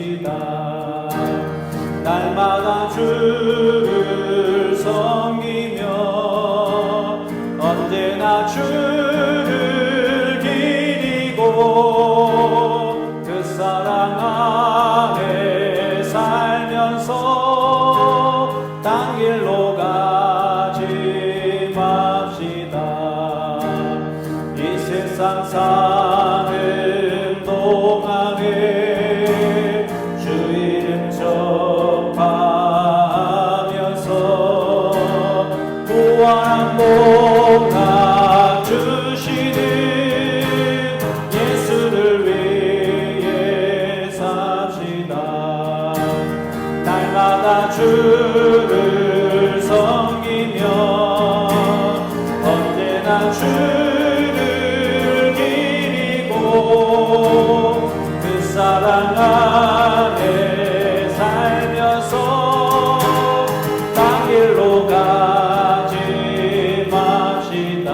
맙시다. 날마다 주를 섬기며 언제나 주를 기리고 그 사랑 안에 살면서 딴 길로 가지 맙시다. 이 세상 사는 동안에 주 이름 전파하면서 무한한 복락 주시는 예수를 위해 삽시다. 날마다 주를 섬기며 언제나 주를 기리고 그 사랑 안에 살면서 딴 길로 가지 맙시다.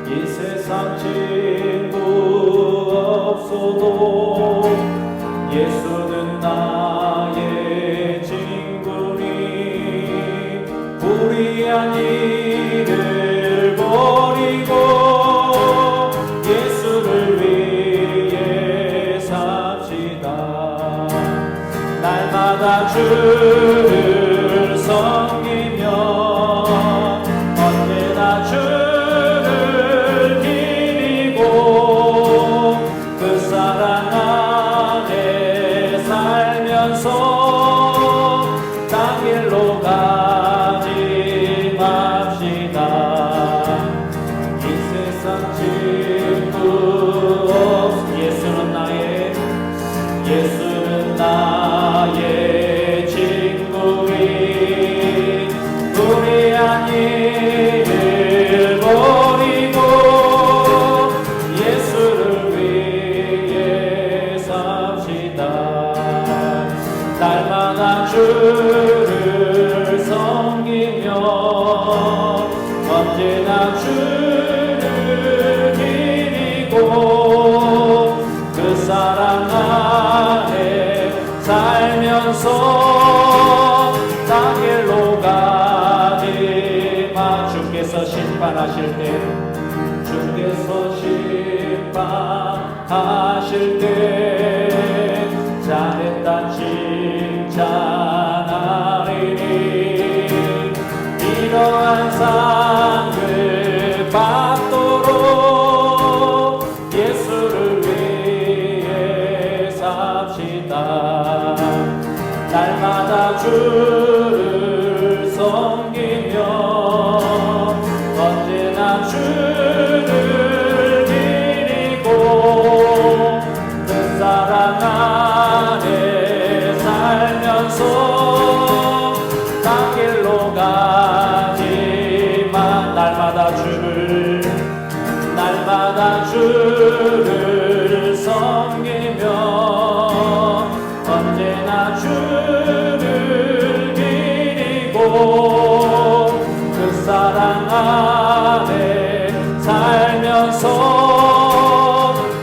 이 세상 친구 없어도 예수는 나의 친구니 불의한 일을 버리고 예수를 위해 삽시다. 날마다 주를 섬기며 언제나 주를 기리고 그 사랑 안에 살면서 딴 길로 가지 맙시다. 이 세상 친구 없 예수는 나의 친구니 불의한 일을 버리고 예수를 위해 삽시다. 날마다 주를 섬기며 언제나 주를 기리고 그 사랑 안에 살면서 딴 길로 가지 마. 주께서 심판하실 때 잘했다 칭찬하리니 이러한 상을 받도록 예수를 위해 삽시다. 날마다 주를 섬기며 언제나 주를 기리고 그 사랑 안에 살면서 딴 길로 가지만 날마다 주를 섬기며 언제나 주를 기리고 그 사랑 안에 살면서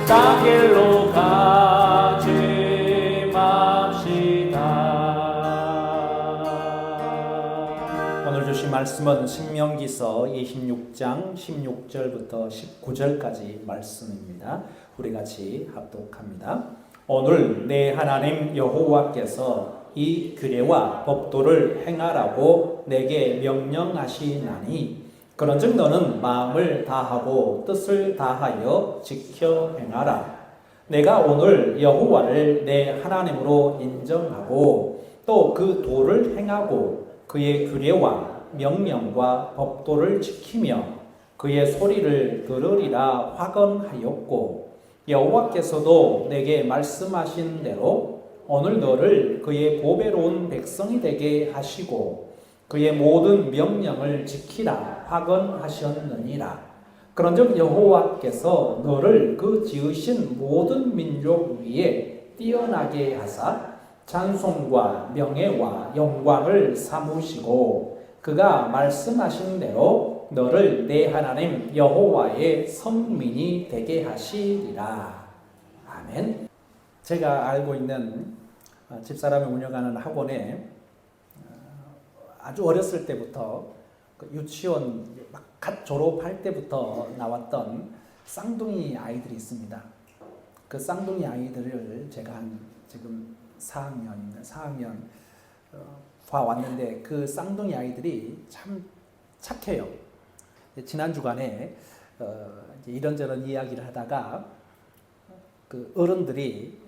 딴 길로 가지 맙시다. 오늘 주신 말씀은 신명기서 26장 16절부터 19절까지 말씀입니다. 우리 같이 합독합니다. 오늘 내 하나님 여호와께서 이 규례와 법도를 행하라고 내게 명령하시나니 그런즉 너는 마음을 다하고 뜻을 다하여 지켜 행하라. 내가 오늘 여호와를 내 하나님으로 인정하고 또 그 도를 행하고 그의 규례와 명령과 법도를 지키며 그의 소리를 들으리라 화건하였고 여호와께서도 내게 말씀하신 대로 오늘 너를 그의 보배로운 백성이 되게 하시고 그의 모든 명령을 지키라 화건하셨느니라. 그런즉 여호와께서 너를 그 지으신 모든 민족 위에 뛰어나게 하사 찬송과 명예와 영광을 삼으시고 그가 말씀하신 대로 너를 내 하나님 여호와의 성민이 되게 하시리라. 아멘. 제가 알고 있는 집사람이 운영하는 학원에 아주 어렸을 때부터 유치원 갓 졸업할 때부터 나왔던 쌍둥이 아이들이 있습니다. 그 쌍둥이 아이들을 제가 지금 4학년 봐왔는데 그 쌍둥이 아이들이 참 착해요. 지난 주간에 이런저런 이야기를 하다가 그 어른들이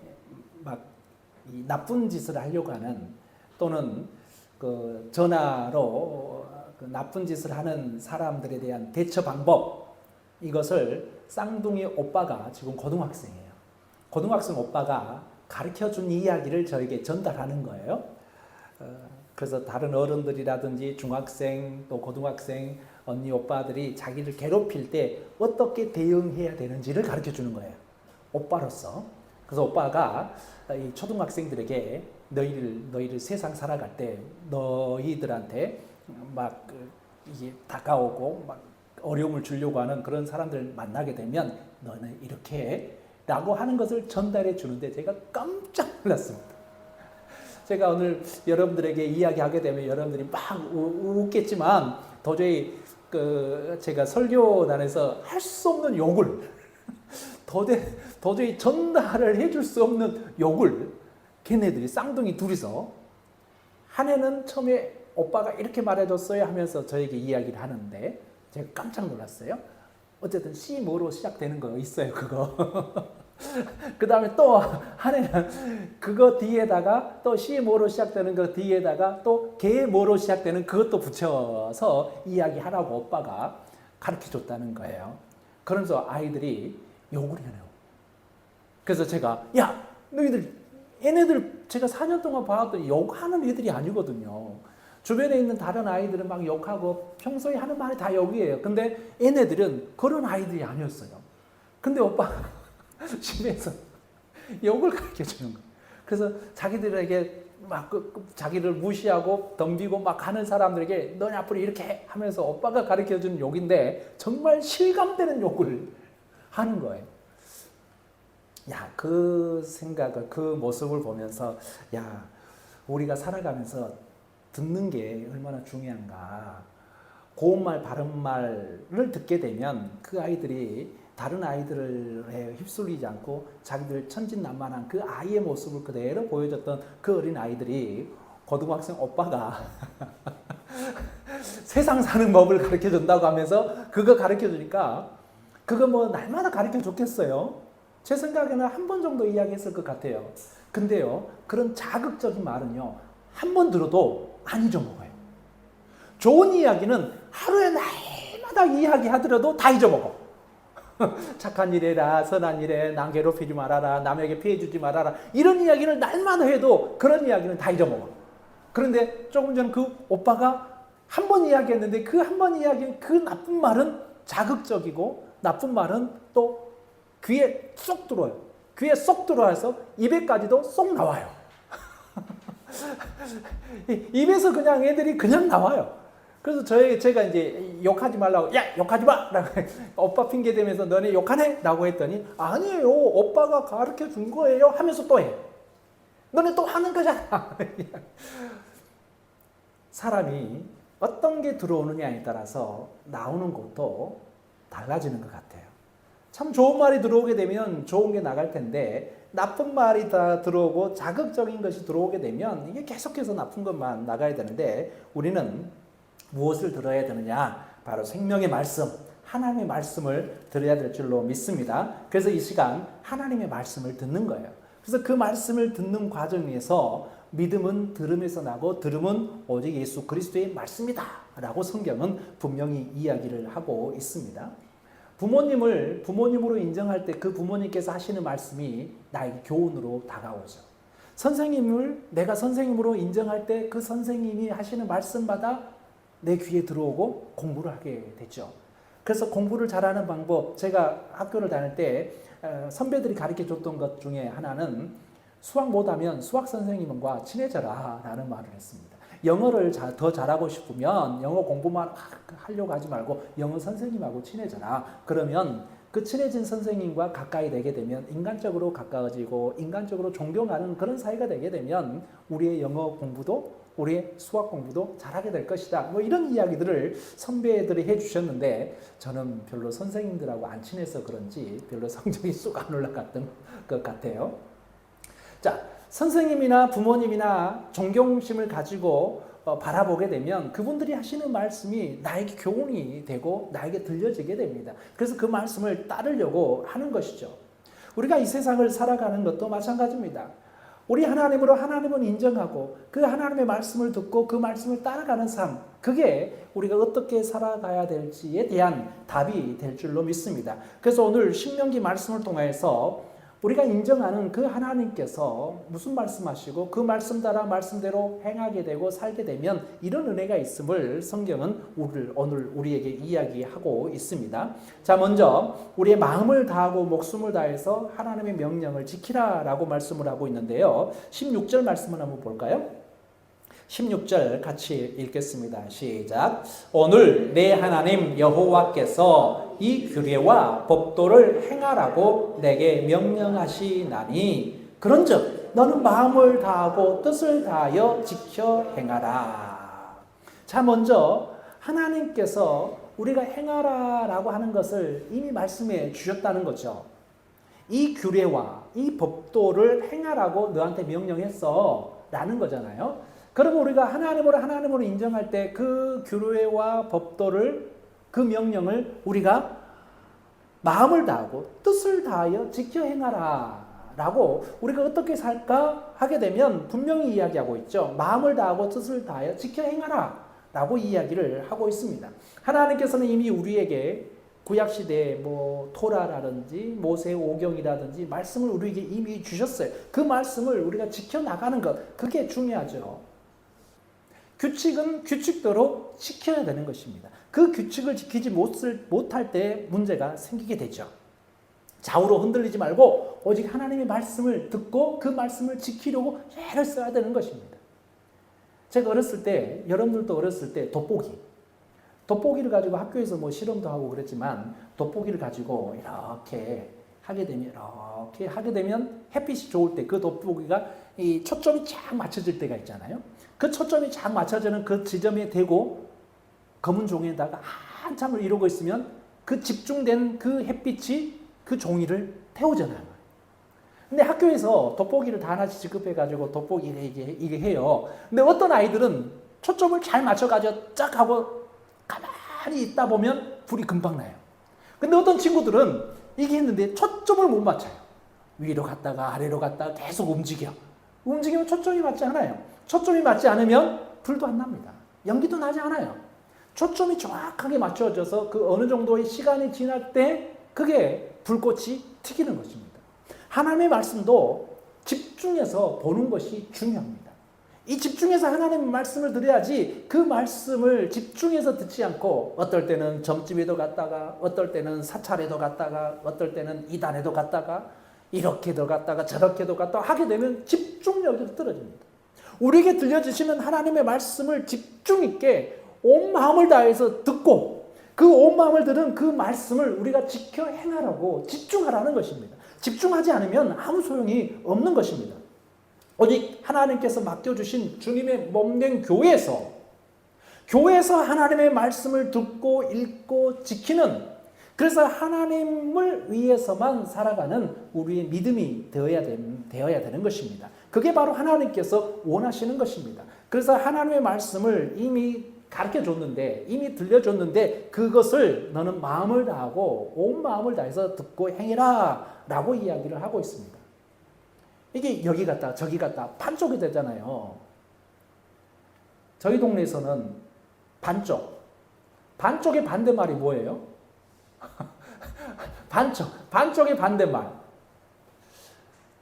막 이 나쁜 짓을 하려고 하는 또는 그 전화로 그 나쁜 짓을 하는 사람들에 대한 대처 방법, 이것을 쌍둥이 오빠가 지금 고등학생이에요. 고등학생 오빠가 가르쳐준 이야기를 저에게 전달하는 거예요. 그래서 다른 어른들이라든지 중학생 또 고등학생 언니 오빠들이 자기를 괴롭힐 때 어떻게 대응해야 되는지를 가르쳐주는 거예요. 오빠로서. 그래서 오빠가 이 초등학생들에게 너희를 세상 살아갈 때 너희들한테 막 이게 다가오고 막 어려움을 주려고 하는 그런 사람들 만나게 되면 너는 이렇게 해 라고 하는 것을 전달해 주는데 제가 깜짝 놀랐습니다. 제가 오늘 여러분들에게 이야기하게 되면 여러분들이 막 웃겠지만 도저히 제가 설교단에서 할 수 없는 욕을 도저히 전달을 해줄 수 없는 욕을 걔네들이 쌍둥이 둘이서 한 애는 처음에 오빠가 이렇게 말해줬어요 하면서 저에게 이야기를 하는데 제가 깜짝 놀랐어요. 어쨌든 C 뭐로 시작되는 거 있어요 그거. 그 다음에 또 한 애는 그거 뒤에다가 또 C 뭐로 시작되는 거 뒤에다가 또 개 뭐로 시작되는 그것도 붙여서 이야기하라고 오빠가 가르쳐줬다는 거예요. 그러면서 아이들이 욕을 해요. 그래서 제가 야 너희들 얘네들 제가 4년 동안 봐왔더니 욕하는 애들이 아니거든요. 주변에 있는 다른 아이들은 막 욕하고 평소에 하는 말이 다 욕이에요. 근데 얘네들은 그런 아이들이 아니었어요. 근데 오빠가 집에서 욕을 가르쳐주는 거예요. 그래서 자기들에게 막 자기를 무시하고 덤비고 막 하는 사람들에게 너네 앞으로 이렇게 해 하면서 오빠가 가르쳐주는 욕인데 정말 실감되는 욕을 하는 거예요. 야, 그 생각을, 그 모습을 보면서 야, 우리가 살아가면서 듣는 게 얼마나 중요한가. 고운 말, 바른 말을 듣게 되면 그 아이들이 다른 아이들에 휩쓸리지 않고 자기들 천진난만한 그 아이의 모습을 그대로 보여줬던 그 어린 아이들이 고등학생 오빠가 세상 사는 법을 가르쳐 준다고 하면서 그거 가르쳐 주니까 그거 뭐 날마다 가르쳐 줬겠어요? 제 생각에는 한 번 정도 이야기했을 것 같아요. 근데요, 그런 자극적인 말은요, 한 번 들어도 안 잊어먹어요. 좋은 이야기는 하루에 날마다 이야기하더라도 다 잊어먹어. 착한 일해라, 선한 일해, 남 괴롭히지 말아라, 남에게 피해주지 말아라. 이런 이야기를 날마다 해도 그런 이야기는 다 잊어먹어. 그런데 조금 전 그 오빠가 한 번 이야기했는데 그 한 번 이야기한 그 나쁜 말은 자극적이고 나쁜 말은 또 귀에 쏙 들어와요. 귀에 쏙 들어와서 입에까지도 쏙 나와요. 입에서 그냥 애들이 그냥 나와요. 그래서 제가 이제 욕하지 말라고, 야, 욕하지 마! 라고 오빠 핑계 대면서 너네 욕하네? 라고 했더니, 아니에요. 오빠가 가르쳐 준 거예요. 하면서 또 해. 너네 또 하는 거잖아. 사람이 어떤 게 들어오느냐에 따라서 나오는 것도 달라지는 것 같아요. 참 좋은 말이 들어오게 되면 좋은 게 나갈 텐데 나쁜 말이 다 들어오고 자극적인 것이 들어오게 되면 이게 계속해서 나쁜 것만 나가야 되는데 우리는 무엇을 들어야 되느냐? 바로 생명의 말씀, 하나님의 말씀을 들어야 될 줄로 믿습니다. 그래서 이 시간 하나님의 말씀을 듣는 거예요. 그래서 그 말씀을 듣는 과정에서 믿음은 들음에서 나고 들음은 오직 예수 그리스도의 말씀이다 라고 성경은 분명히 이야기를 하고 있습니다. 부모님을 부모님으로 인정할 때 그 부모님께서 하시는 말씀이 나에게 교훈으로 다가오죠. 선생님을 내가 선생님으로 인정할 때 그 선생님이 하시는 말씀마다 내 귀에 들어오고 공부를 하게 됐죠. 그래서 공부를 잘하는 방법, 제가 학교를 다닐 때 선배들이 가르쳐 줬던 것 중에 하나는 수학 못하면 수학 선생님과 친해져라 라는 말을 했습니다. 영어를 더 잘하고 싶으면 영어 공부만 하려고 하지 말고 영어 선생님하고 친해져라. 그러면 그 친해진 선생님과 가까이 되게 되면 인간적으로 가까워지고 인간적으로 존경하는 그런 사이가 되게 되면 우리의 영어 공부도 우리의 수학 공부도 잘하게 될 것이다. 뭐 이런 이야기들을 선배들이 해주셨는데 저는 별로 선생님들하고 안 친해서 그런지 별로 성적이 쑥 안 올라갔던 것 같아요. 자, 선생님이나 부모님이나 존경심을 가지고 바라보게 되면 그분들이 하시는 말씀이 나에게 교훈이 되고 나에게 들려지게 됩니다. 그래서 그 말씀을 따르려고 하는 것이죠. 우리가 이 세상을 살아가는 것도 마찬가지입니다. 우리 하나님으로 하나님을 인정하고 그 하나님의 말씀을 듣고 그 말씀을 따라가는 삶, 그게 우리가 어떻게 살아가야 될지에 대한 답이 될 줄로 믿습니다. 그래서 오늘 신명기 말씀을 통해서 우리가 인정하는 그 하나님께서 무슨 말씀하시고 그 말씀 따라 말씀대로 행하게 되고 살게 되면 이런 은혜가 있음을 성경은 오늘 우리에게 이야기하고 있습니다. 자, 먼저 우리의 마음을 다하고 목숨을 다해서 하나님의 명령을 지키라라고 말씀을 하고 있는데요. 16절 말씀을 한번 볼까요? 16절 같이 읽겠습니다. 시작. 오늘 내 하나님 여호와께서 이 규례와 법도를 행하라고 내게 명령하시나니 그런즉 너는 마음을 다하고 뜻을 다하여 지켜 행하라. 자, 먼저 하나님께서 우리가 행하라라고 하는 것을 이미 말씀해 주셨다는 거죠. 이 규례와 이 법도를 행하라고 너한테 명령했어 라는 거잖아요. 그러면 우리가 하나님으로 인정할 때 그 규례와 법도를 그 명령을 우리가 마음을 다하고 뜻을 다하여 지켜 행하라 라고 우리가 어떻게 살까 하게 되면 분명히 이야기하고 있죠. 마음을 다하고 뜻을 다하여 지켜 행하라 라고 이야기를 하고 있습니다. 하나님께서는 이미 우리에게 구약시대에 토라라든지 모세 오경이라든지 말씀을 우리에게 이미 주셨어요. 그 말씀을 우리가 지켜나가는 것, 그게 중요하죠. 규칙은 규칙대로 지켜야 되는 것입니다. 그 규칙을 지키지 못할 때 문제가 생기게 되죠. 좌우로 흔들리지 말고 오직 하나님의 말씀을 듣고 그 말씀을 지키려고 애를 써야 되는 것입니다. 제가 어렸을 때, 여러분들도 어렸을 때 돋보기를 가지고 학교에서 실험도 하고 그랬지만 돋보기를 가지고 이렇게 하게 되면 햇빛이 좋을 때 그 돋보기가 이 초점이 쫙 맞춰질 때가 있잖아요. 그 초점이 쫙 맞춰지는 그 지점에 대고 검은 종이에다가 한참을 이러고 있으면 그 집중된 그 햇빛이 그 종이를 태우잖아요. 근데 학교에서 돋보기를 다 하나씩 지급해가지고 돋보기를 이게 해요. 근데 어떤 아이들은 초점을 잘 맞춰가지고 쫙 하고 가만히 있다 보면 불이 금방 나요. 근데 어떤 친구들은 이게 했는데 초점을 못 맞춰요. 위로 갔다가 아래로 갔다가 계속 움직이면 초점이 맞지 않아요. 초점이 맞지 않으면 불도 안 납니다. 연기도 나지 않아요. 초점이 정확하게 맞춰져서 그 어느 정도의 시간이 지날 때 그게 불꽃이 튀기는 것입니다. 하나님의 말씀도 집중해서 보는 것이 중요합니다. 이 집중해서 하나님의 말씀을 들어야지 그 말씀을 집중해서 듣지 않고 어떨 때는 점집에도 갔다가 어떨 때는 사찰에도 갔다가 어떨 때는 이단에도 갔다가 이렇게도 갔다가 저렇게도 갔다가 하게 되면 집중력이 떨어집니다. 우리에게 들려주시는 하나님의 말씀을 집중 있게 온 마음을 다해서 듣고 그 온 마음을 들은 그 말씀을 우리가 지켜 행하라고 집중하라는 것입니다. 집중하지 않으면 아무 소용이 없는 것입니다. 오직 하나님께서 맡겨주신 주님의 몸된 교회에서 하나님의 말씀을 듣고 읽고 지키는, 그래서 하나님을 위해서만 살아가는 우리의 믿음이 되어야 되는 것입니다. 그게 바로 하나님께서 원하시는 것입니다. 그래서 하나님의 말씀을 이미 가르쳐줬는데, 이미 들려줬는데 그것을 너는 마음을 다하고 온 마음을 다해서 듣고 행해라 라고 이야기를 하고 있습니다. 이게 여기 갔다 저기 갔다 반쪽이 되잖아요. 저희 동네에서는 반쪽의 반대말이 뭐예요? 반쪽의 반대말.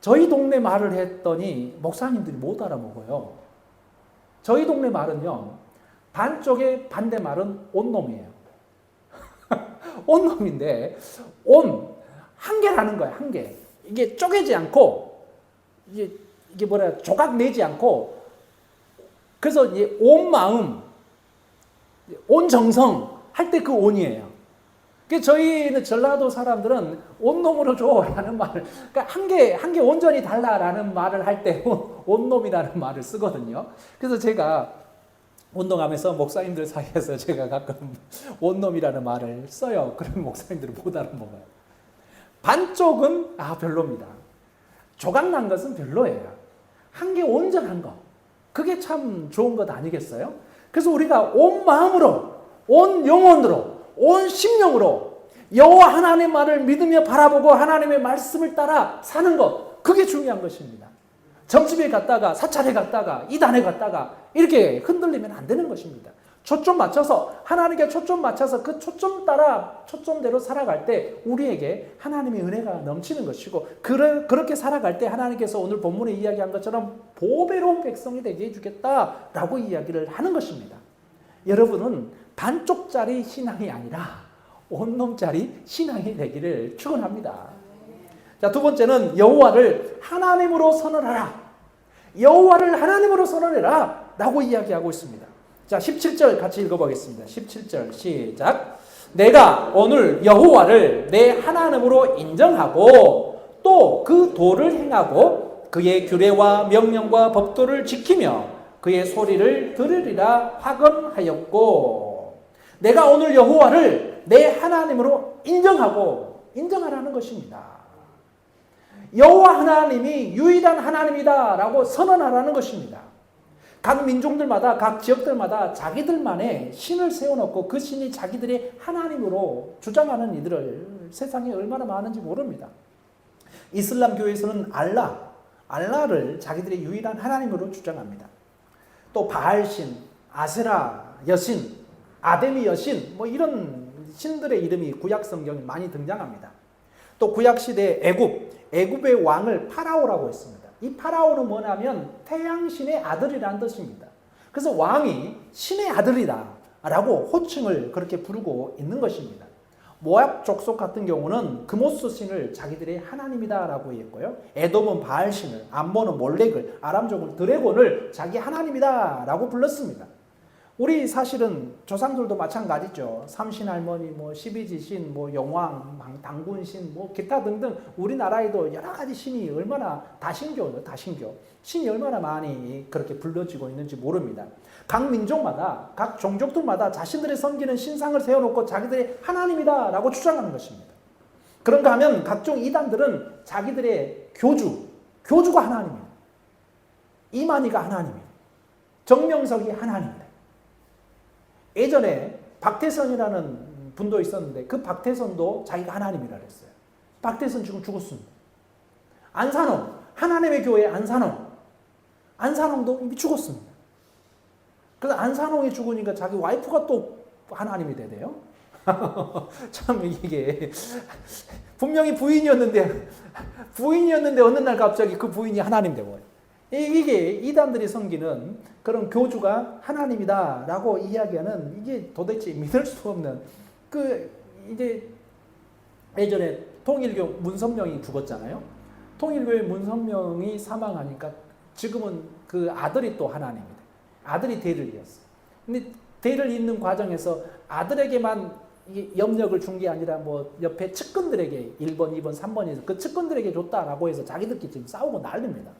저희 동네 말을 했더니 목사님들이 못 알아먹어요. 저희 동네 말은요, 반쪽의 반대말은 온놈이에요. 온놈인데, 한 개라는 거예요, 한 개. 이게 쪼개지 않고, 이게 조각 내지 않고, 그래서 온 마음, 온 정성 할 때 그 온이에요. 저희는 전라도 사람들은 온놈으로 줘라는 말을, 그러니까 한 개 온전히 달라라는 말을 할 때 온놈이라는 말을 쓰거든요. 그래서 제가 운동하면서 목사님들 사이에서 제가 가끔 온놈이라는 말을 써요. 그러면 목사님들은 못 알아먹어요. 반쪽은 별로입니다. 조각난 것은 별로예요. 한 개 온전한 거, 그게 참 좋은 것 아니겠어요? 그래서 우리가 온 마음으로, 온 영혼으로, 온 심령으로 여호와 하나님의 말을 믿으며 바라보고 하나님의 말씀을 따라 사는 것, 그게 중요한 것입니다. 점집에 갔다가 사찰에 갔다가 이단에 갔다가 이렇게 흔들리면 안 되는 것입니다. 초점 맞춰서, 하나님께 초점 맞춰서 그 초점 따라 초점대로 살아갈 때 우리에게 하나님의 은혜가 넘치는 것이고, 그렇게 살아갈 때 하나님께서 오늘 본문에 이야기한 것처럼 보배로운 백성이 되게 해주겠다라고 이야기를 하는 것입니다. 여러분은 반쪽짜리 신앙이 아니라 온몸짜리 신앙이 되기를 축원합니다. 자, 두 번째는 여호와를 하나님으로 선언하라. 여호와를 하나님으로 선언해라 라고 이야기하고 있습니다. 자, 17절 같이 읽어보겠습니다. 17절 시작. 내가 오늘 여호와를 내 하나님으로 인정하고 또 그 도를 행하고 그의 규례와 명령과 법도를 지키며 그의 소리를 들으리라 하건하였고, 내가 오늘 여호와를 내 하나님으로 인정하라는 것입니다. 여호와 하나님이 유일한 하나님이다 라고 선언하라는 것입니다. 각 민족들마다, 각 지역들마다 자기들만의 신을 세워놓고 그 신이 자기들의 하나님으로 주장하는 이들을 세상에 얼마나 많은지 모릅니다. 이슬람 교회에서는 알라를 자기들의 유일한 하나님으로 주장합니다. 또 바알신, 아세라 여신, 아데미 여신, 이런 신들의 이름이 구약 성경에 많이 등장합니다. 또 구약 시대의 애굽의 왕을 파라오라고 했습니다. 이 파라오는 뭐냐면 태양신의 아들이라는 뜻입니다. 그래서 왕이 신의 아들이다 라고 호칭을 그렇게 부르고 있는 것입니다. 모압 족속 같은 경우는 그모스 신을 자기들의 하나님이다 라고 했고요. 에돔은 바알신을, 암몬은 몰렉을, 아람족은 드래곤을 자기 하나님이다 라고 불렀습니다. 우리 사실은 조상들도 마찬가지죠. 삼신할머니, 12지신, 용왕, 당군신, 기타 등등 우리나라에도 여러 가지 신이 얼마나 다신교. 신이 얼마나 많이 그렇게 불려지고 있는지 모릅니다. 각 민족마다, 각 종족들마다 자신들의 섬기는 신상을 세워놓고 자기들의 하나님이다 라고 주장하는 것입니다. 그런가 하면 각종 이단들은 자기들의 교주가 하나님입니다. 이만희가 하나님입니다. 정명석이 하나님입니다. 예전에 박태선이라는 분도 있었는데 그 박태선도 자기가 하나님이라 그랬어요. 박태선 지금 죽었습니다. 안산홍, 하나님의 교회 안산홍도 이미 죽었습니다. 그래서 안산홍이 죽으니까 자기 와이프가 또 하나님이 되대요. 참 이게 분명히 부인이었는데 어느 날 갑자기 그 부인이 하나님 되고, 이게 이단들이 섬기는 그런 교주가 하나님이다 라고 이야기하는, 이게 도대체 믿을 수 없는, 이제 예전에 통일교 문선명이 죽었잖아요. 통일교의 문선명이 사망하니까 지금은 그 아들이 또 하나님입니다. 아들이 대를 이었어요. 근데 대를 잇는 과정에서 아들에게만 염력을 준 게 아니라 옆에 측근들에게 1번, 2번, 3번에서 그 측근들에게 줬다라고 해서 자기들끼리 지금 싸우고 난립니다.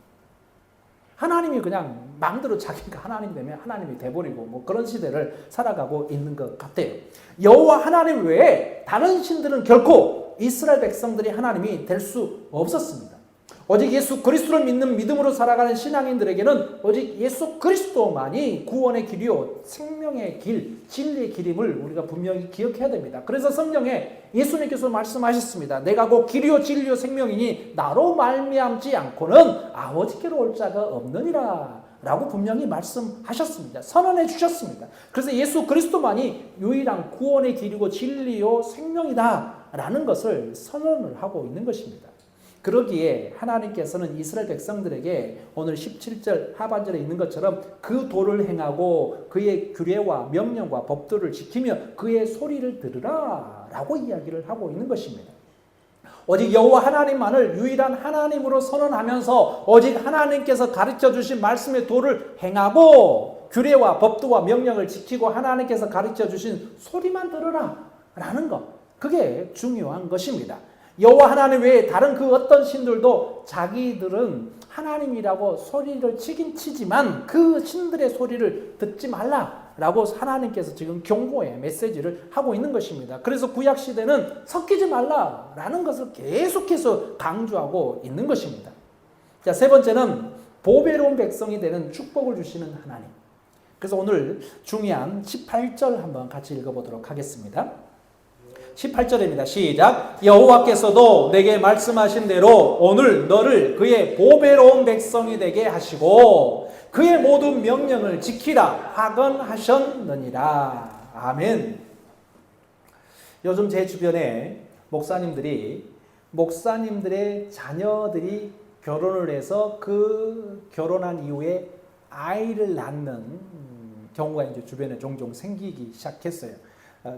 하나님이 그냥 마음대로 자기가 하나님 되면 하나님이 돼버리고 그런 시대를 살아가고 있는 것 같아요. 여호와 하나님 외에 다른 신들은 결코 이스라엘 백성들이 하나님이 될 수 없었습니다. 오직 예수 그리스도를 믿는 믿음으로 살아가는 신앙인들에게는 오직 예수 그리스도만이 구원의 길이요 생명의 길, 진리의 길임을 우리가 분명히 기억해야 됩니다. 그래서 성경에 예수님께서 말씀하셨습니다. 내가 곧 길이요 진리요 생명이니 나로 말미암지 않고는 아버지께로 올 자가 없느니라 라고 분명히 말씀하셨습니다. 선언해 주셨습니다. 그래서 예수 그리스도만이 유일한 구원의 길이고 진리요 생명이다 라는 것을 선언을 하고 있는 것입니다. 그러기에 하나님께서는 이스라엘 백성들에게 오늘 17절 하반절에 있는 것처럼 그 도를 행하고 그의 규례와 명령과 법도를 지키며 그의 소리를 들으라 라고 이야기를 하고 있는 것입니다. 오직 여호와 하나님만을 유일한 하나님으로 선언하면서 오직 하나님께서 가르쳐 주신 말씀의 도를 행하고 규례와 법도와 명령을 지키고 하나님께서 가르쳐 주신 소리만 들으라 라는 것, 그게 중요한 것입니다. 여호와 하나님 외에 다른 그 어떤 신들도 자기들은 하나님이라고 소리를 치긴 치지만 그 신들의 소리를 듣지 말라라고 하나님께서 지금 경고의 메시지를 하고 있는 것입니다. 그래서 구약 시대는 섞이지 말라라는 것을 계속해서 강조하고 있는 것입니다. 자, 세 번째는 보배로운 백성이 되는 축복을 주시는 하나님. 그래서 오늘 중요한 18절 한번 같이 읽어보도록 하겠습니다. 18절입니다. 시작. 여호와께서도 내게 말씀하신 대로 오늘 너를 그의 보배로운 백성이 되게 하시고 그의 모든 명령을 지키라 하건하셨느니라. 아멘. 요즘 제 주변에 목사님들의 자녀들이 결혼을 해서 그 결혼한 이후에 아이를 낳는 경우가 이제 주변에 종종 생기기 시작했어요.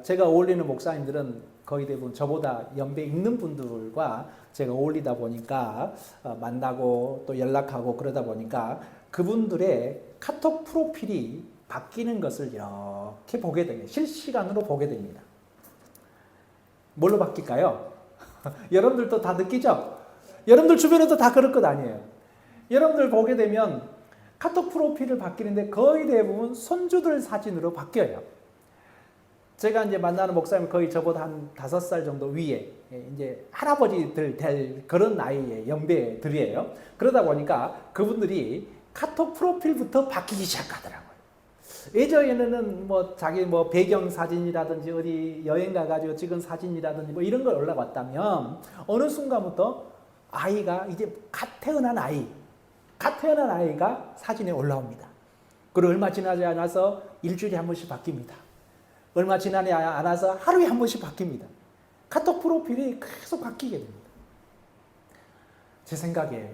제가 어울리는 목사님들은 거의 대부분 저보다 연배 있는 분들과 제가 어울리다 보니까 만나고 또 연락하고 그러다 보니까 그분들의 카톡 프로필이 바뀌는 것을 이렇게 보게 되게 실시간으로 보게 됩니다. 뭘로 바뀔까요? 여러분들도 다 느끼죠? 여러분들 주변에도 다 그럴 것 아니에요. 여러분들 보게 되면 카톡 프로필을 바뀌는데 거의 대부분 손주들 사진으로 바뀌어요. 제가 이제 만나는 목사님 거의 저보다 한 5살 정도 위에 이제 할아버지들 될 그런 나이의 연배들이에요. 그러다 보니까 그분들이 카톡 프로필부터 바뀌기 시작하더라고요. 예전에는 뭐 자기 뭐 배경 사진이라든지 어디 여행 가가지고 찍은 사진이라든지 뭐 이런 걸 올라갔다면 어느 순간부터 아이가 이제 갓 태어난 아이가 사진에 올라옵니다. 그리고 얼마 지나지 않아서 일주일에 한 번씩 바뀝니다. 얼마 지나지 않아서 하루에 한 번씩 바뀝니다. 카톡 프로필이 계속 바뀌게 됩니다. 제 생각에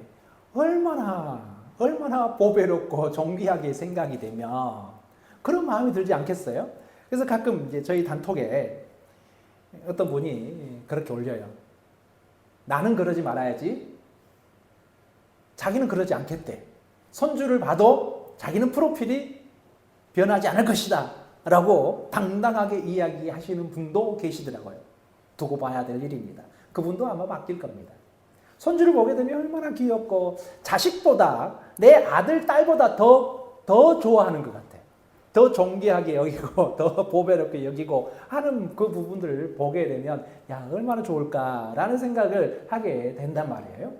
얼마나 보배롭고 존귀하게 생각이 되면 그런 마음이 들지 않겠어요? 그래서 가끔 이제 저희 단톡에 어떤 분이 그렇게 올려요. 나는 그러지 말아야지. 자기는 그러지 않겠대. 손주를 봐도 자기는 프로필이 변하지 않을 것이다 라고 당당하게 이야기하시는 분도 계시더라고요. 두고 봐야 될 일입니다. 그분도 아마 바뀔 겁니다. 손주를 보게 되면 얼마나 귀엽고 자식보다 내 아들, 딸보다 더 좋아하는 것 같아요. 더 존귀하게 여기고 더 보배롭게 여기고 하는 그 부분들을 보게 되면 야 얼마나 좋을까라는 생각을 하게 된단 말이에요.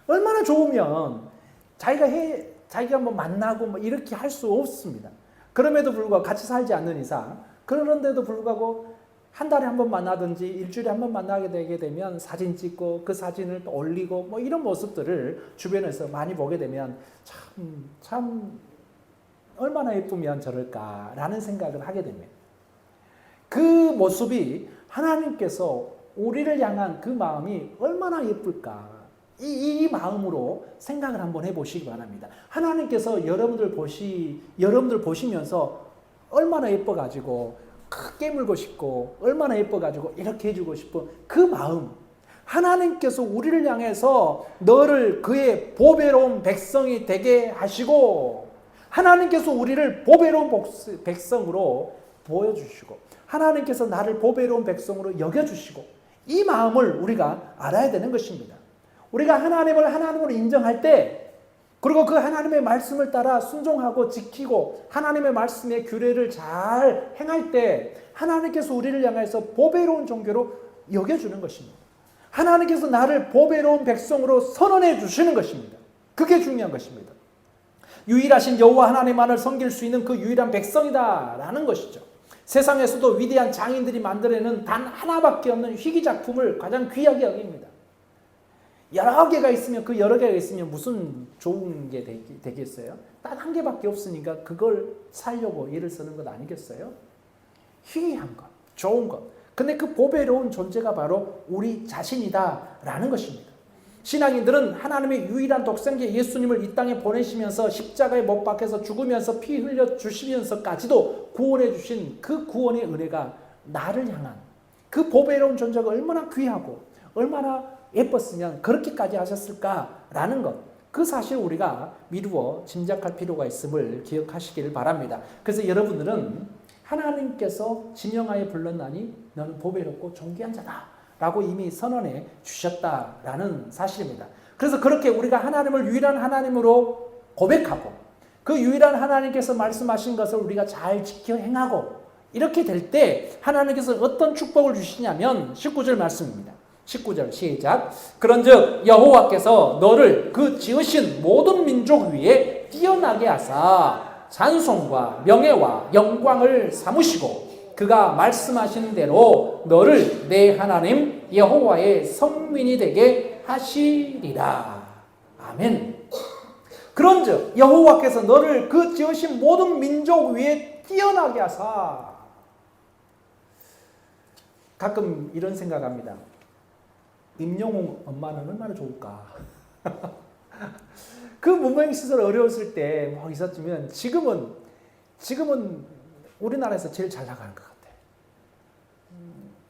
얼마나 좋으면 자기가 뭐 만나고 뭐 이렇게 할 수 없습니다. 그럼에도 불구하고 같이 살지 않는 이상 그런데도 불구하고 한 달에 한 번 만나든지 일주일에 한 번 만나게 되게 되면 사진 찍고 그 사진을 또 올리고 뭐 이런 모습들을 주변에서 많이 보게 되면 참 얼마나 예쁘면 저럴까라는 생각을 하게 됩니다. 그 모습이 하나님께서 우리를 향한 그 마음이 얼마나 예쁠까 이 마음으로 생각을 한번 해보시기 바랍니다. 하나님께서 여러분들 보시면서 얼마나 예뻐가지고 크게 물고 싶고 얼마나 예뻐가지고 이렇게 해주고 싶은 그 마음, 하나님께서 우리를 향해서 너를 그의 보배로운 백성이 되게 하시고 하나님께서 우리를 보배로운 백성으로 보여주시고 하나님께서 나를 보배로운 백성으로 여겨주시고 이 마음을 우리가 알아야 되는 것입니다. 우리가 하나님을 하나님으로 인정할 때 그리고 그 하나님의 말씀을 따라 순종하고 지키고 하나님의 말씀의 규례를 잘 행할 때 하나님께서 우리를 향해서 보배로운 종교로 여겨주는 것입니다. 하나님께서 나를 보배로운 백성으로 선언해 주시는 것입니다. 그게 중요한 것입니다. 유일하신 여호와 하나님만을 섬길 수 있는 그 유일한 백성이다라는 것이죠. 세상에서도 위대한 장인들이 만들어내는 단 하나밖에 없는 희귀작품을 가장 귀하게 여깁니다. 여러 개가 있으면 그 여러 개가 있으면 무슨 좋은 게 되겠어요? 딱 한 개밖에 없으니까 그걸 살려고 일을 쓰는 것 아니겠어요? 희귀한 것, 좋은 것. 근데 그 보배로운 존재가 바로 우리 자신이다라는 것입니다. 신앙인들은 하나님의 유일한 독생자 예수님을 이 땅에 보내시면서 십자가에 못 박혀서 죽으면서 피 흘려 주시면서까지도 구원해 주신 그 구원의 은혜가 나를 향한 그 보배로운 존재가 얼마나 귀하고 얼마나 예뻤으면 그렇게까지 하셨을까라는 것, 그 사실 우리가 미루어 짐작할 필요가 있음을 기억하시길 바랍니다. 그래서 여러분들은 하나님께서 지명하여 불렀나니 너는 보배롭고 존귀한 자다 라고 이미 선언해 주셨다라는 사실입니다. 그래서 그렇게 우리가 하나님을 유일한 하나님으로 고백하고 그 유일한 하나님께서 말씀하신 것을 우리가 잘 지켜 행하고 이렇게 될 때 하나님께서 어떤 축복을 주시냐면 19절 말씀입니다. 19절 시작. 그런즉 여호와께서 너를 그 지으신 모든 민족 위에 뛰어나게 하사 찬송과 명예와 영광을 삼으시고 그가 말씀하신 대로 너를 내 하나님 여호와의 성민이 되게 하시리라. 아멘. 그런즉 여호와께서 너를 그 지으신 모든 민족 위에 뛰어나게 하사. 가끔 이런 생각합니다. 임영웅 엄마는 얼마나 좋을까. 그 문명시설 어려웠을 때 뭐 있었지만 지금은 우리나라에서 제일 잘 나가는 것 같아.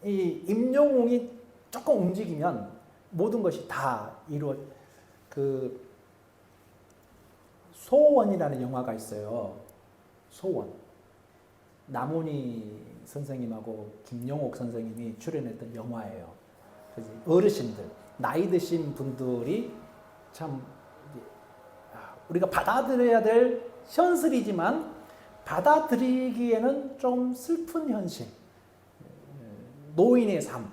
이 임영웅이 조금 움직이면 모든 것이 다 이루어. 그 소원이라는 영화가 있어요. 소원. 남훈이 선생님하고 김영옥 선생님이 출연했던 영화예요. 어르신들, 나이 드신 분들이 참 우리가 받아들여야 될 현실이지만 받아들이기에는 좀 슬픈 현실. 노인의 삶.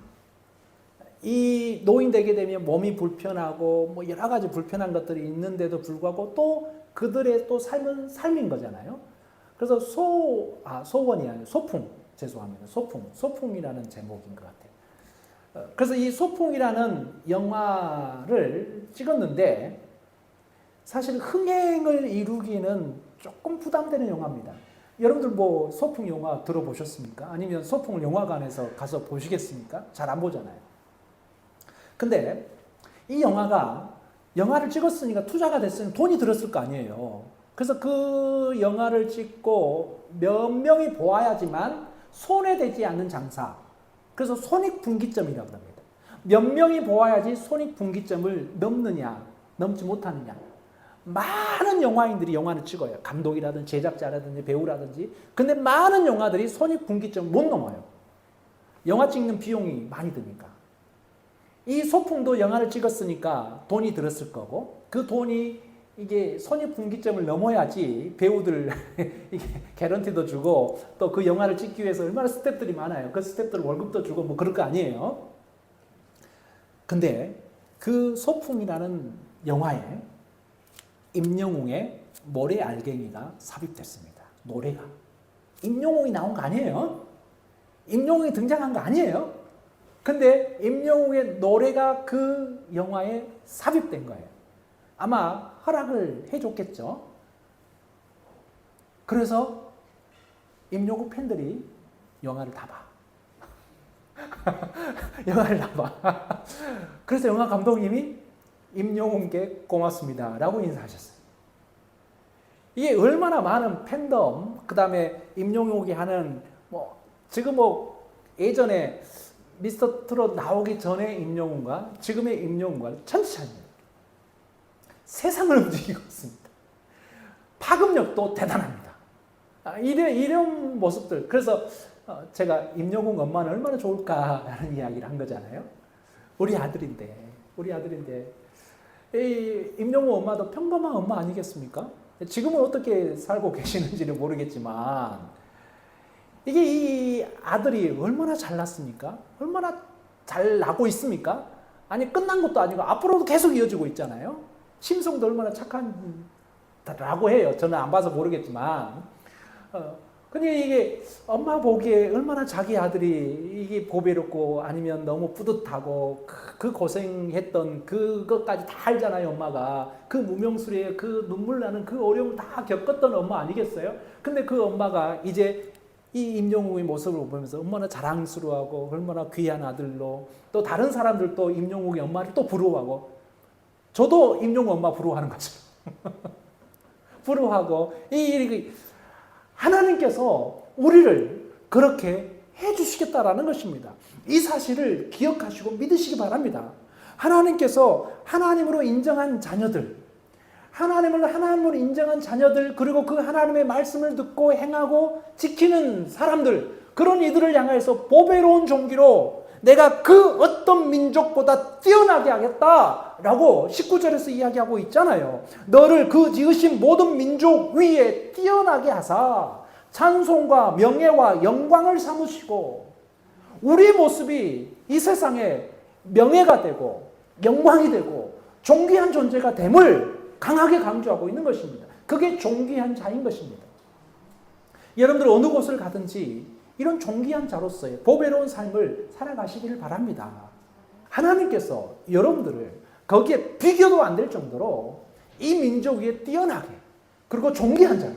이 노인 되게 되면 몸이 불편하고 뭐 여러 가지 불편한 것들이 있는데도 불구하고 또 그들의 또 삶은 삶인 거잖아요. 그래서 소원이 아니라 소풍. 죄송합니다. 소풍이라는 제목인 것 같아요. 그래서 이 소풍이라는 영화를 찍었는데 사실 흥행을 이루기는 조금 부담되는 영화입니다. 여러분들 뭐 소풍 영화 들어보셨습니까? 아니면 소풍을 영화관에서 가서 보시겠습니까? 잘 안 보잖아요. 근데 이 영화를 찍었으니까 투자가 됐으니 돈이 들었을 거 아니에요. 그래서 그 영화를 찍고 몇 명이 보아야지만 손해되지 않는 장사. 그래서 손익분기점이라고 합니다. 몇 명이 보아야지 손익분기점을 넘지 못하느냐. 많은 영화인들이 영화를 찍어요. 감독이라든지 제작자라든지 배우라든지. 근데 많은 영화들이 손익분기점을 못 넘어요. 영화 찍는 비용이 많이 드니까. 이 소풍도 영화를 찍었으니까 돈이 들었을 거고 그 돈이 이게 손익분기점을 넘어야지 배우들 개런티도 주고 또 그 영화를 찍기 위해서 얼마나 스태프들이 많아요. 그 스태프들 월급도 주고 뭐 그럴 거 아니에요. 근데 그 소풍이라는 영화에 임영웅의 모래알갱이가 삽입됐습니다. 노래가. 임영웅이 나온 거 아니에요. 임영웅이 등장한 거 아니에요. 근데 임영웅의 노래가 그 영화에 삽입된 거예요. 아마 허락을 해줬겠죠. 그래서 임영웅 팬들이 영화를 다 봐. 영화를 다 봐. 그래서 영화 감독님이 임영웅께 고맙습니다 라고 인사하셨어요. 이게 얼마나 많은 팬덤, 그 다음에 임영웅이 하는 지금 예전에 미스터 트롯 나오기 전에 임영웅과 지금의 임영웅과 천지차이입니다. 세상을 움직이고 있습니다. 파급력도 대단합니다. 이런 모습들. 그래서 제가 임영웅 엄마는 얼마나 좋을까라는 이야기를 한 거잖아요. 우리 아들인데 이 임영웅 엄마도 평범한 엄마 아니겠습니까? 지금은 어떻게 살고 계시는지는 모르겠지만 이게 이 아들이 얼마나 잘났습니까? 얼마나 잘 나고 있습니까? 아니 끝난 것도 아니고 앞으로도 계속 이어지고 있잖아요. 심성도 얼마나 착한다라고 해요. 저는 안 봐서 모르겠지만 근데 이게 엄마 보기에 얼마나 자기 아들이 이게 보배롭고 아니면 너무 뿌듯하고 그 고생했던 그것까지 다 알잖아요. 엄마가 그 무명수레에 그 눈물 나는 그 어려움을 다 겪었던 엄마 아니겠어요? 근데 그 엄마가 이제 이 임영웅의 모습을 보면서 얼마나 자랑스러워하고 얼마나 귀한 아들로 또 다른 사람들도 임영웅의 엄마를 또 부러워하고 저도 임영웅 엄마 부러워하는 거죠. 부러워하고 하나님께서 우리를 그렇게 해주시겠다라는 것입니다. 이 사실을 기억하시고 믿으시기 바랍니다. 하나님께서 하나님으로 인정한 자녀들, 하나님을 하나님으로 인정한 자녀들, 그리고 그 하나님의 말씀을 듣고 행하고 지키는 사람들, 그런 이들을 향해서 보배로운 종기로 내가 그 어떤 민족보다 뛰어나게 하겠다라고 19절에서 이야기하고 있잖아요. 너를 그 지으신 모든 민족 위에 뛰어나게 하사 찬송과 명예와 영광을 삼으시고, 우리의 모습이 이 세상에 명예가 되고 영광이 되고 존귀한 존재가 됨을 강하게 강조하고 있는 것입니다. 그게 존귀한 자인 것입니다. 여러분들 어느 곳을 가든지 이런 존귀한 자로서의 보배로운 삶을 살아가시기를 바랍니다. 하나님께서 여러분들을 거기에 비교도 안 될 정도로 이 민족 위에 뛰어나게, 그리고 존귀한 자로,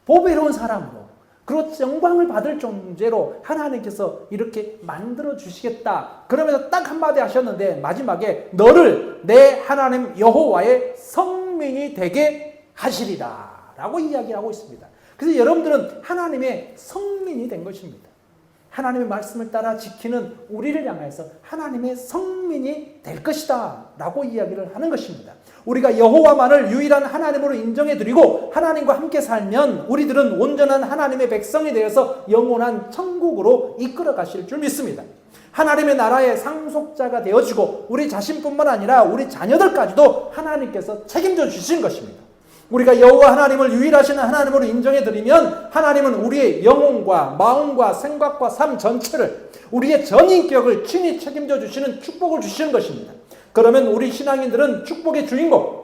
보배로운 사람으로, 그리고 영광을 받을 존재로 하나님께서 이렇게 만들어 주시겠다. 그러면서 딱 한마디 하셨는데 마지막에 너를 내 하나님 여호와의 성민이 되게 하시리라 라고 이야기하고 있습니다. 그래서 여러분들은 하나님의 성민이 된 것입니다. 하나님의 말씀을 따라 지키는 우리를 향해서 하나님의 성민이 될 것이다 라고 이야기를 하는 것입니다. 우리가 여호와만을 유일한 하나님으로 인정해드리고 하나님과 함께 살면 우리들은 온전한 하나님의 백성이 되어서 영원한 천국으로 이끌어 가실 줄 믿습니다. 하나님의 나라의 상속자가 되어지고 우리 자신뿐만 아니라 우리 자녀들까지도 하나님께서 책임져 주신 것입니다. 우리가 여호와 하나님을 유일하신 하나님으로 인정해드리면 하나님은 우리의 영혼과 마음과 생각과 삶 전체를, 우리의 전인격을 친히 책임져 주시는 축복을 주시는 것입니다. 그러면 우리 신앙인들은 축복의 주인공,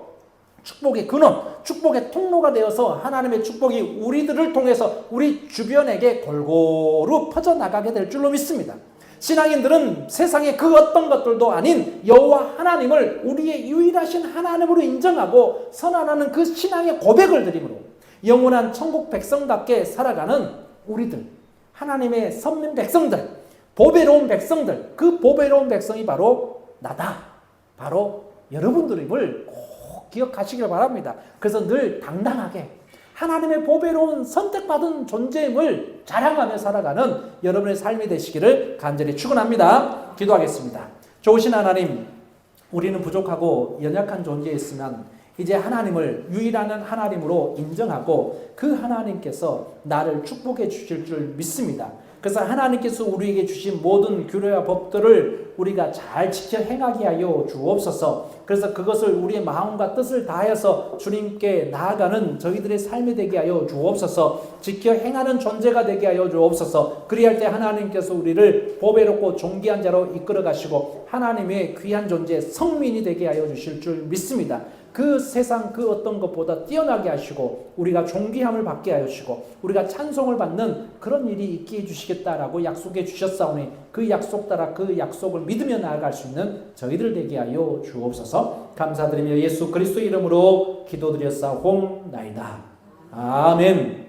축복의 근원, 축복의 통로가 되어서 하나님의 축복이 우리들을 통해서 우리 주변에게 골고루 퍼져나가게 될 줄로 믿습니다. 신앙인들은 세상의 그 어떤 것들도 아닌 여호와 하나님을 우리의 유일하신 하나님으로 인정하고 선언하는 그 신앙의 고백을 드림으로 영원한 천국 백성답게 살아가는 우리들, 하나님의 선민 백성들, 보배로운 백성들, 그 보배로운 백성이 바로 나다, 바로 여러분들임을 꼭 기억하시길 바랍니다. 그래서 늘 당당하게 하나님의 보배로운 선택받은 존재임을 자랑하며 살아가는 여러분의 삶이 되시기를 간절히 축원합니다. 기도하겠습니다. 좋으신 하나님, 우리는 부족하고 연약한 존재였으면 이제 하나님을 유일한 하나님으로 인정하고 그 하나님께서 나를 축복해 주실 줄 믿습니다. 그래서 하나님께서 우리에게 주신 모든 규례와 법들을 우리가 잘 지켜 행하게 하여 주옵소서. 그래서 그것을 우리의 마음과 뜻을 다하여서 주님께 나아가는 저희들의 삶이 되게 하여 주옵소서. 지켜 행하는 존재가 되게 하여 주옵소서. 그리할 때 하나님께서 우리를 보배롭고 존귀한 자로 이끌어 가시고 하나님의 귀한 존재 성민이 되게 하여 주실 줄 믿습니다. 그 세상 그 어떤 것보다 뛰어나게 하시고 우리가 존귀함을 받게 하시고 우리가 찬송을 받는 그런 일이 있게 해주시겠다라고 약속해 주셨사오니 그 약속 따라 그 약속을 믿으며 나아갈 수 있는 저희들 되게 하여 주옵소서. 감사드리며 예수 그리스도 이름으로 기도드렸사옵나이다. 아멘.